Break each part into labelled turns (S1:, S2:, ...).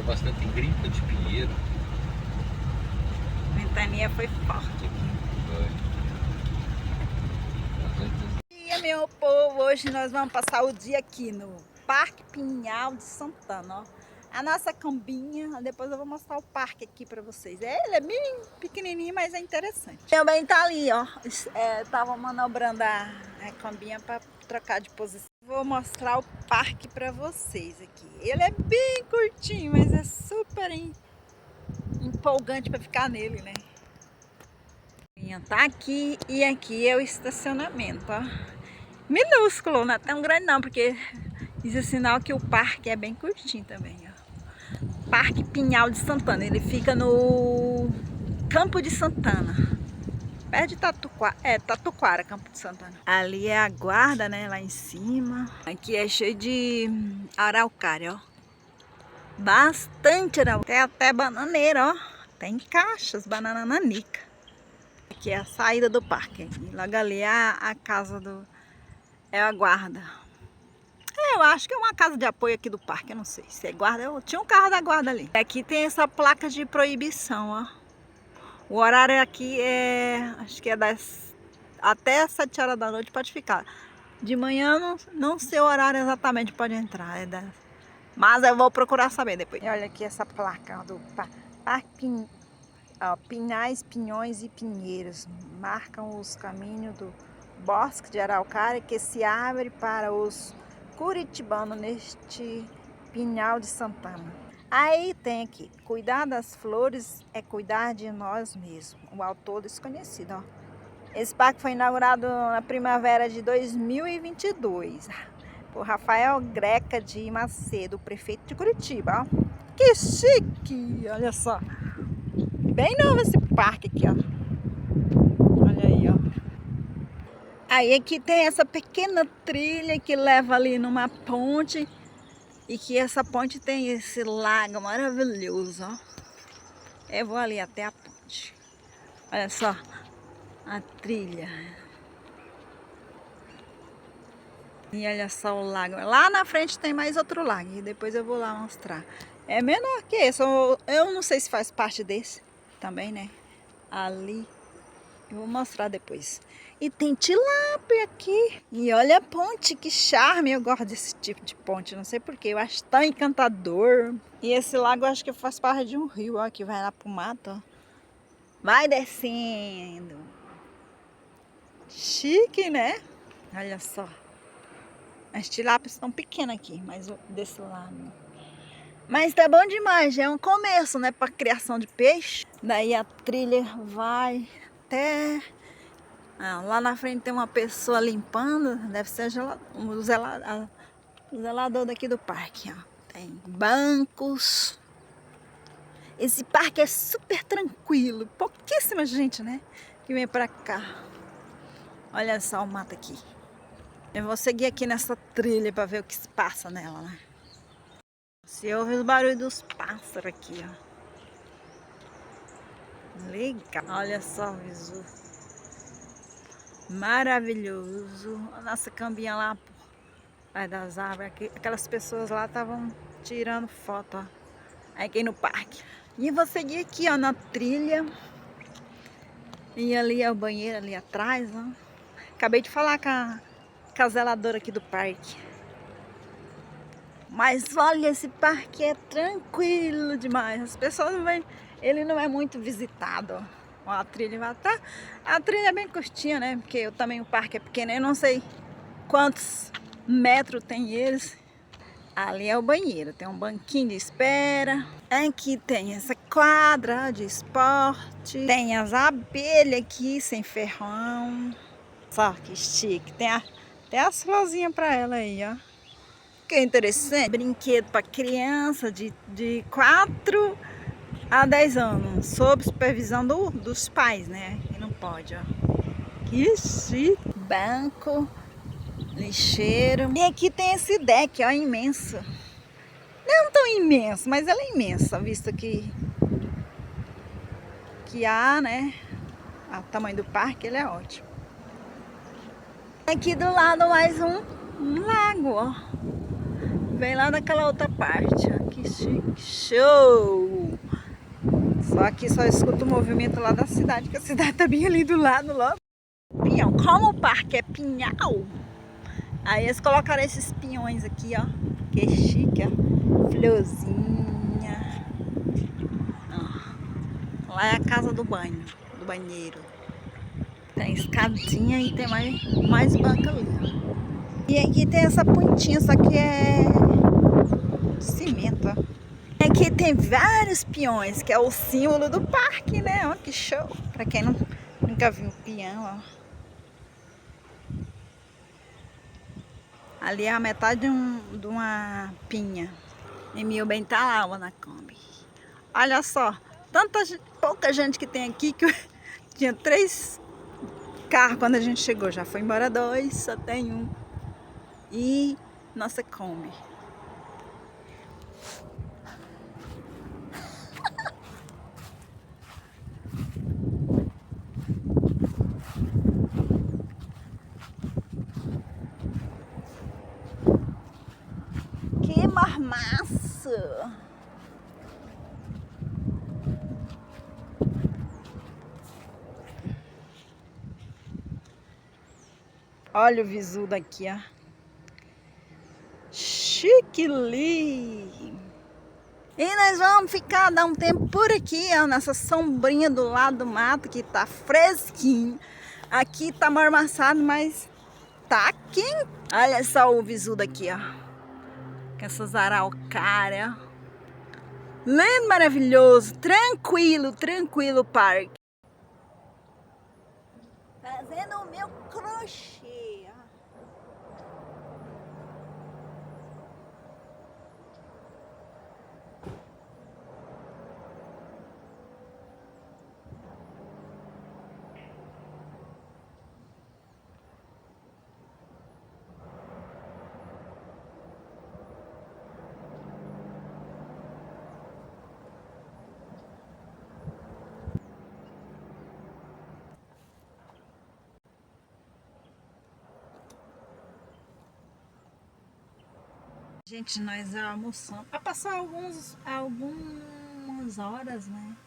S1: bastante gripa de pinheiro.
S2: A ventania foi forte aqui. Bom dia, meu povo! Hoje nós vamos passar o dia aqui no Parque Pinhal de Santana, ó. A nossa cambinha, depois eu vou mostrar o parque aqui pra vocês. Ele é bem pequenininho, mas é interessante. Também tá ali, ó. Tava manobrando a cambinha pra trocar de posição. Vou mostrar o parque pra vocês aqui. Ele é bem curtinho, mas é super empolgante pra ficar nele, né? Tá aqui e aqui é o estacionamento, ó. Minúsculo, não é tão grande não, porque diz o sinal que o parque é bem curtinho também, ó. Parque Pinhal de Santana, ele fica no Campo de Santana, perto de Tatuquara, Campo de Santana. Ali é a guarda, né, lá em cima. Aqui é cheio de araucária, ó. Bastante araucária. Tem até bananeira, ó. Tem caixas, banana nanica. Aqui é a saída do parque. E logo ali é a casa do... é a guarda. Eu acho que é uma casa de apoio aqui do parque, eu não sei se é guarda. Tinha um carro da guarda ali. Aqui tem essa placa de proibição, ó. O horário aqui acho que é até 7 horas da noite pode ficar. De manhã não sei o horário exatamente, pode entrar. Mas eu vou procurar saber depois. E olha aqui essa placa, ó, do Parque Pinhais, Pinhões e Pinheiros. Marcam os caminhos do bosque de araucária que se abre para os curitibanos neste Pinhal de Santana. Aí tem aqui, cuidar das flores é cuidar de nós mesmos. O autor desconhecido, ó. Esse parque foi inaugurado na primavera de 2022 por Rafael Greca de Macedo, prefeito de Curitiba, ó. Que chique, olha só. Bem novo esse parque aqui, ó. Olha aí, ó. Aí aqui tem essa pequena trilha que leva ali numa ponte. E que essa ponte tem esse lago maravilhoso, ó. Eu vou ali até a ponte. Olha só a trilha. E olha só o lago. Lá na frente tem mais outro lago. E depois eu vou lá mostrar. É menor que esse. Eu não sei se faz parte desse também, né? Ali. Eu vou mostrar depois. E tem tilápia aqui. E olha a ponte, que charme. Eu gosto desse tipo de ponte, não sei porquê. Eu acho tão encantador. E esse lago eu acho que faz parte de um rio, ó, que vai lá pro mato, ó. Vai descendo. Chique, né? Olha só. As tilápias estão pequenas aqui, mas desse lado. Mas tá bom demais, já é um começo, né, para criação de peixe. Daí a trilha vai até... lá na frente tem uma pessoa limpando, deve ser o zelador daqui do parque, ó. Tem bancos. Esse parque é super tranquilo, pouquíssima gente, né, que vem pra cá. Olha só o mato aqui. Eu vou seguir aqui nessa trilha pra ver o que se passa nela, né. Se ouve o barulho dos pássaros aqui, ó. Legal. Olha só o visu. Maravilhoso. A nossa cambinha lá por das árvores. Aquelas pessoas lá estavam tirando foto, ó. Aqui no parque. E vou seguir aqui, ó, na trilha. E ali é o banheiro ali atrás, ó. Acabei de falar com a zeladora aqui do parque. Mas olha, esse parque é tranquilo demais. As pessoas não vêm. Ele não é muito visitado, ó. A trilha vai estar. A trilha é bem curtinha, né? Porque também o parque é pequeno. Eu não sei quantos metros tem eles. Ali é o banheiro. Tem um banquinho de espera. Aqui tem essa quadra de esporte. Tem as abelhas aqui sem ferrão. Só que chique. Tem até as florzinhas para ela aí, ó. Que interessante. Brinquedo para criança de 4 a 10 anos, sob supervisão dos pais, né? Que não pode, ó. Que chique. Banco, lixeiro. E aqui tem esse deck, ó, imenso. Não tão imenso, mas ela é imensa, visto que há, né? O tamanho do parque, ele é ótimo. Aqui do lado mais um lago, ó. Vem lá daquela outra parte, ó. Que chique, show! Só que só escuto o movimento lá da cidade, que a cidade tá bem ali do lado, logo. Pinhão, como o parque é pinhal, aí eles colocaram esses pinhões aqui, ó. Que chique, ó. Florzinha. Ó. Lá é a casa do banho, do banheiro. Tem escadinha e tem mais banca ali. E aqui tem essa pontinha, só que é de cimento, ó. Aqui tem vários peões, que é o símbolo do parque, né? Ó, que show! Pra quem nunca viu um peão, ó. Ali é a metade de uma pinha. E meu bem tá lá, ó, na Kombi. Olha só, pouca gente que tem aqui, que tinha 3 carros quando a gente chegou. Já foi embora 2, só tem um. E nossa Kombi. Que marmaço! Olha o visu daqui, ó. Chique-li! E nós vamos ficar, dar um tempo por aqui, ó, nessa sombrinha do lado do mato, que tá fresquinho. Aqui tá marmaçado, mas tá quente. Olha só o visu daqui, ó. Com essas araucárias. Lindo, maravilhoso, tranquilo, tranquilo o parque. Fazendo o meu crochê, ó. Gente, nós almoçamos. Passou algumas horas, né?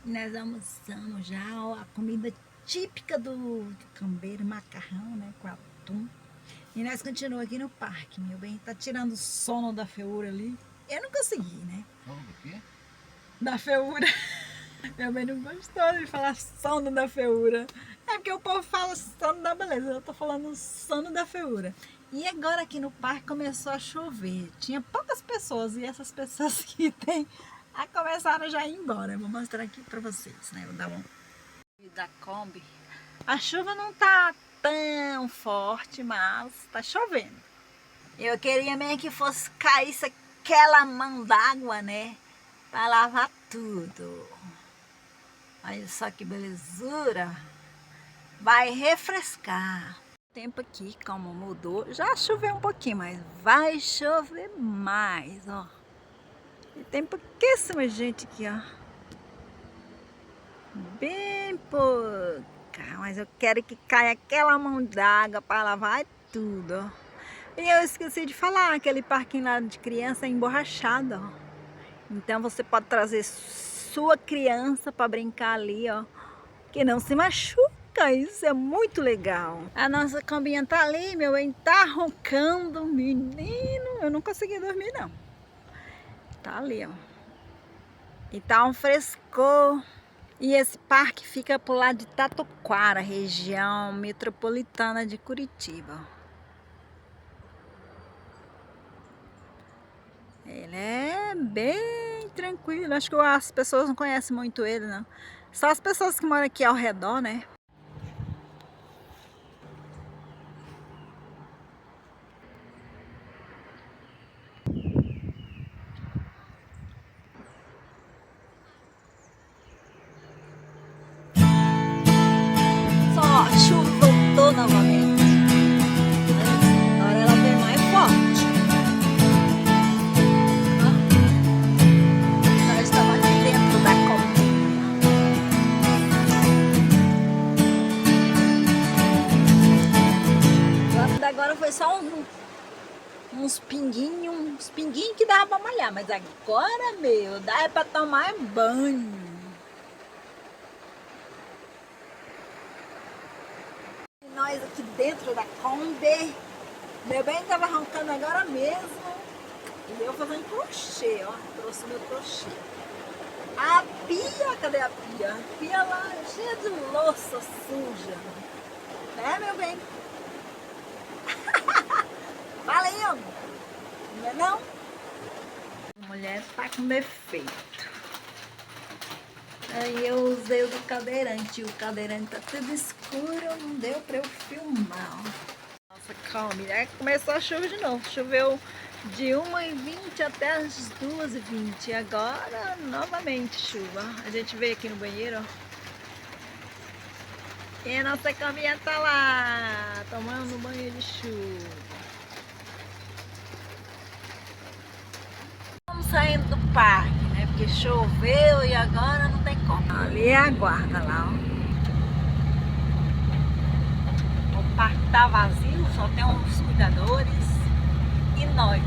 S2: E nós almoçamos já a comida típica do cambeiro, macarrão, né? Com atum. E nós continuamos aqui no parque, meu bem. Tá tirando o sono da feiura ali. Eu não consegui, né?
S1: Sono do quê?
S2: Da feiura. Meu bem não gostou de falar sono da feiura. É porque o povo fala sono da beleza. Eu tô falando sono da feiura. E agora aqui no parque começou a chover. Tinha poucas pessoas e essas pessoas que tem começaram já a ir embora. Eu vou mostrar aqui pra vocês, né? Vou dar um da Kombi. A chuva não tá tão forte, mas tá chovendo. Eu queria mesmo que fosse caísse aquela mão d'água, né? Pra lavar tudo. Olha só que belezura. Vai refrescar. O tempo aqui, como mudou, já choveu um pouquinho, mas vai chover mais, ó. E tem pouquíssima gente aqui, ó. Bem pouca. Mas eu quero que caia aquela mão d'água para lavar tudo, ó. E eu esqueci de falar, aquele parquinho lá de criança é emborrachado, ó. Então você pode trazer sua criança para brincar ali, ó. Que não se machuca. Isso é muito legal. A nossa cambinha tá ali, meu bem, tá roncando. Menino, eu não consegui dormir, não. Tá ali, ó. E tá um frescor. E esse parque fica pro lado de Tatuquara, região metropolitana de Curitiba. Ele é bem tranquilo. Acho que as pessoas não conhecem muito ele, não. Só as pessoas que moram aqui ao redor, né? Só a chuva voltou novamente. Agora ela vem mais forte. Nós estamos aqui dentro da Kombi. uns pinguinhos que dava pra malhar, mas agora, meu, dá pra tomar banho. E nós aqui dentro da Kombi, meu bem tava roncando agora mesmo, e eu fazendo crochê, ó, trouxe meu crochê. A pia, cadê a pia? A pia lá cheia de louça suja, né, meu bem? Valendo! Não é não? A mulher tá com defeito. Aí eu usei o do cadeirante. O cadeirante tá tudo escuro, não deu pra eu filmar. Nossa, calma. Aí começou a chover de novo. Choveu de 1h20 até as 2h20. Agora, novamente chuva. A gente veio aqui no banheiro, ó. E a nossa caminha tá lá, tomando banho de chuva. Estamos saindo do parque, né? Porque choveu e agora não tem como. Ali é a guarda lá, ó. O parque tá vazio, só tem uns cuidadores e nós.